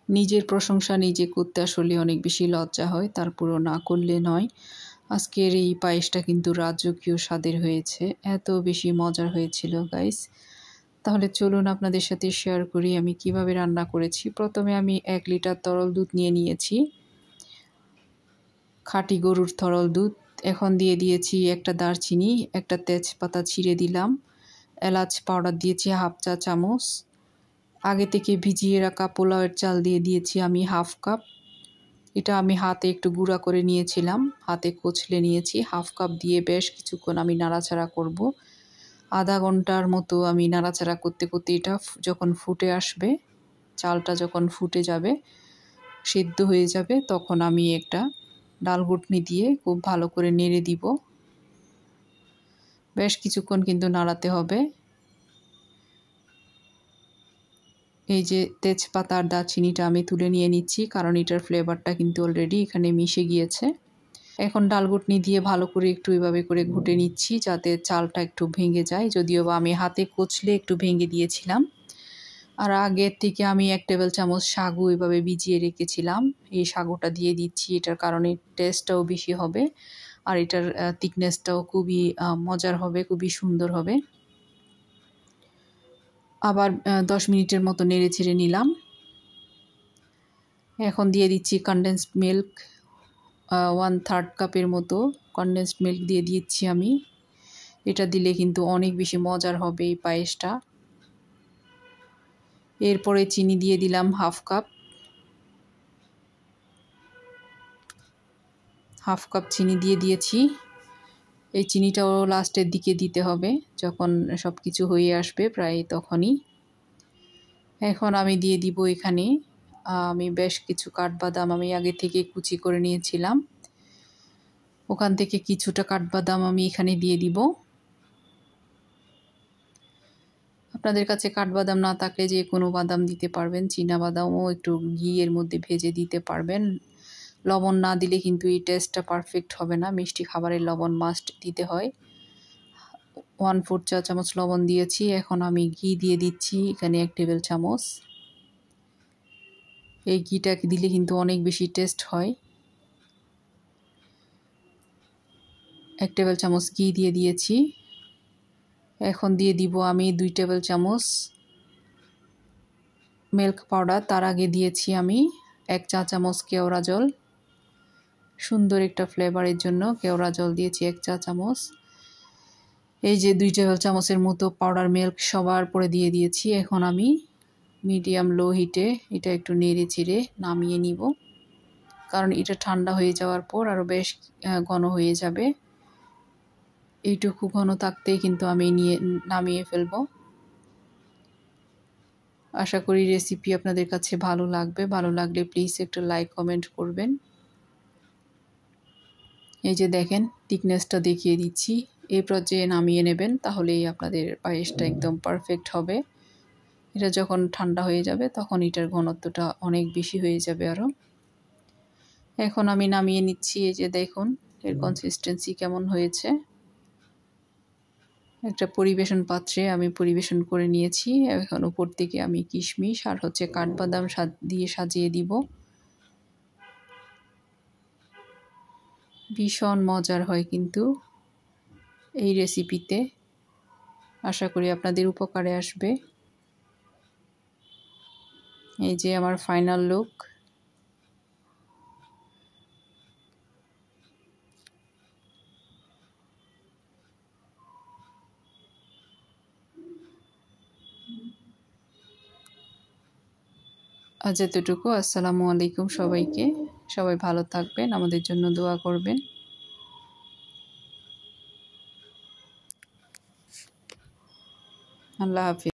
নিজের প্রশংসা নিজে করতে আসলে অনেক বেশি লজ্জা হয়, তারপরও না করলে নয়। আজকের এই পায়েসটা কিন্তু রাজকীয় স্বাদের হয়েছে, এত বেশি মজার হয়েছিল গাইস। তাহলে চলুন আপনাদের সাথে শেয়ার করি আমি কিভাবে রান্না করেছি। প্রথমে আমি 1 লিটার তরল দুধ নিয়েছি, খাঁটি গরুর তরল দুধ। এখন দিয়ে দিয়েছি একটা দারচিনি, একটা তেজপাতা ছিঁড়ে দিলাম, এলাচ পাউডার দিয়েছি 1/2 চা চামচ, আগে থেকে ভিজিয়ে রাখা পোলাওয়ের চাল দিয়ে দিয়েছি আমি 1/2 কাপ। এটা আমি হাতে একটু গুঁড়া করে নিয়েছিলাম, হাতে কচলে নিয়েছি। 1/2 কাপ দিয়ে বেশ কিছুক্ষণ আমি নাড়াচাড়া করব। আধা ঘন্টার মতো আমি নাড়াচাড়া করতে করতে এটা যখন ফুটে আসবে, চালটা যখন ফুটে যাবে, সিদ্ধ হয়ে যাবে, তখন আমি একটা ডাল ঘুটনি দিয়ে খুব ভালো করে নেড়ে দিব। বেশ কিছুক্ষণ কিন্তু নাড়াতে হবে। এই যে তেজপাতা আর দারচিনিটা আমি তুলে নিয়ে নিচ্ছি, কারণ এটার ফ্লেভারটা কিন্তু অলরেডি এখানে মিশে গিয়েছে। এখন ডাল ঘুটনি দিয়ে ভালো করে একটু এভাবে করে ঘুটে নিচ্ছি, যাতে চালটা একটু ভেঙে যায়। যদিও বা আমি হাতে কচলে একটু ভেঙে দিয়েছিলাম। আর আগের থেকে আমি 1 টেবিল চামচ সাগু এভাবে ভিজিয়ে রেখেছিলাম, এই সাগুটা দিয়ে দিচ্ছি। এটার কারণে টেস্টটাও বেশি হবে, আর এটার থিকনেসটাও খুবই মজার হবে, খুবই সুন্দর হবে। আবার 10 মিনিটের মতো নেড়ে ছেড়ে নিলাম। এখন দিয়ে দিচ্ছি কনডেন্সড মিল্ক, 1/3 কাপের মতো কনডেন্সড মিল্ক দিয়ে দিচ্ছি আমি। এটা দিলে কিন্তু অনেক বেশি মজার হবে এই পায়েসটা। এরপরে চিনি দিয়ে দিলাম 1/2 কাপ। 1/2 কাপ চিনি দিয়ে দিয়েছি। এই চিনিটাও লাস্টের দিকে দিতে হবে, যখন সব কিছু হয়ে আসবে প্রায় তখনই। এখন আমি দিয়ে দিব এখানে আমি বেশ কিছু কাঠবাদাম আমি আগে থেকে কুচি করে নিয়েছিলাম, ওখান থেকে কিছুটা কাঠবাদাম আমি এখানে দিয়ে দিব। আপনাদের কাছে কাঠবাদাম না থাকলে যে কোনো বাদাম দিতে পারবেন, চীনা বাদামও একটু ঘিয়ের মধ্যে ভেজে দিতে পারবেন। লবণ না দিলে কিন্তু এই টেস্টটা পারফেক্ট হবে না, মিষ্টি খাবারের লবণ মাস্ট দিতে হয়। 1/4 চা চামচ লবণ দিয়েছি। এখন আমি ঘি দিয়ে দিচ্ছি এখানে 1 টেবিল চামচ। এই ঘিটা দিলে কিন্তু অনেক বেশি টেস্ট হয়। 1 টেবিল চামচ ঘি দিয়ে দিয়েছি। এখন দিয়ে দিব আমি 2 টেবিল চামচ মিল্ক পাউডার। তার আগে দিয়েছি আমি 1 চা চামচ কেওড়া জল, সুন্দর একটা ফ্লেভারের জন্য কেওড়া জল দিয়েছি 1 চা চামচ। এই যে 2 টেবিল চামচের মতো পাউডার মিল্ক সবার পরে দিয়ে দিয়েছি। এখন আমি মিডিয়াম লো হিটে এটা একটু নেড়ে চেড়ে নামিয়ে নিব, কারণ এটা ঠান্ডা হয়ে যাওয়ার পর আরও বেশ ঘন হয়ে যাবে। এইটুকু ঘন থাকতেই কিন্তু আমি নামিয়ে ফেলব। আশা করি রেসিপি আপনাদের কাছে ভালো লাগবে। ভালো লাগলে প্লিজ একটা লাইক কমেন্ট করবেন। এই যে দেখেন, থিকনেসটা দেখিয়ে দিচ্ছি, এই পর্যায়ে নামিয়ে নেবেন, তাহলেই আপনাদের পায়েসটা একদম পারফেক্ট হবে। এটা যখন ঠান্ডা হয়ে যাবে তখন এটার ঘনত্বটা অনেক বেশি হয়ে যাবে আরও। এখন আমি নামিয়ে নিচ্ছি। এই যে দেখুন এর কনসিস্টেন্সি কেমন হয়েছে। একটা পরিবেশন পাত্রে আমি পরিবেশন করে নিয়েছি। এখন উপর থেকে আমি কিশমিশ আর কাঠবাদাম দিয়ে সাজিয়ে দিব। ভীষণ মজার হয় কিন্তু এই রেসিপিতে। আশা করি আপনাদের উপকারে আসবে। এই যে আমার ফাইনাল লুক। আজ এতটুকু। আসসালামু আলাইকুম সবাইকে। সবাই ভালো থাকবেন, আমাদের জন্য দোয়া করবেন। আল্লাহ হাফিজ।